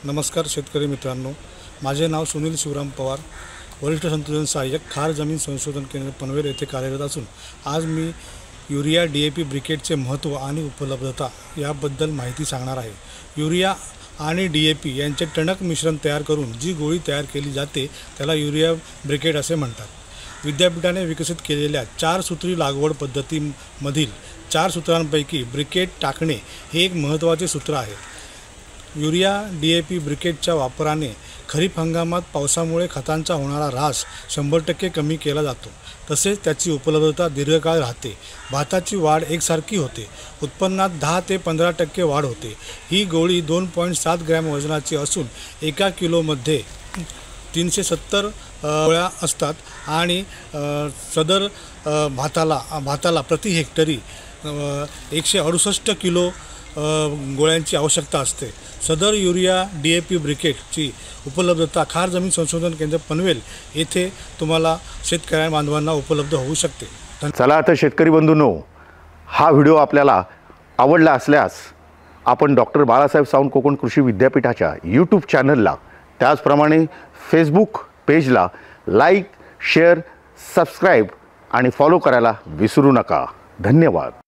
नमस्कार शेतकरी मित्रांनो, माझे नाव सुनील शिवराम पवार, वरिष्ठ संशोधन सहाय्यक, खार जमीन संशोधन केंद्र पनवेल येथे कार्यरत असून आज मी युरिया DAP ब्रिकेटचे महत्त्व आणि उपलब्धता याबद्दल माहिती सांगणार आहे। युरिया आणि DAP यांचे टणक मिश्रण तयार करून जी गोळी तयार केली जाते त्याला युरिया ब्रिकेट असे म्हणतात। विद्यापीठाने विकसित केलेल्या 4 सूत्री लागवड पद्धतीमधील 4 सूत्रांपैकी ब्रिकेट टाकणे हे एक महत्त्वाचे सूत्र आहे। युरिया DAP ब्रिकेटच्या वापराने खरीप हंगामात पावसामुळे खतांचा होणारा ऱ्हास 100% कमी केला जातो। तसेच त्याची उपलब्धता दीर्घकाळ राहते। भाताची वाढ एकसारखी होते। उत्पन्नात 10 ते 15% वाढ होते। ही गोळी 2.7 ग्रॅम वजनाची असून 1 किलोमध्ये 370 गोळ्या असतात आणि सदर भाताला प्रति हेक्टरी 168 किलो गोळ्यांची आवश्यकता असते। सदर युरिया DAP ब्रिकेटची उपलब्धता खार जमीन संशोधन केंद्र पनवेल येथे तुम्हाला शेतकरी बांधवांना उपलब्ध होऊ शकते। चला आता शेतकरी बंधूंनो, हा व्हिडिओ आपल्याला आवडला असल्यास आपण डॉक्टर बाळासाहेब सावंत कोकण कृषी विद्यापीठाच्या YouTube चॅनलला, त्याचप्रमाणे Facebook पेजला लाईक, शेअर, सबस्क्राईब आणि फॉलो करायला विसरू नका। धन्यवाद।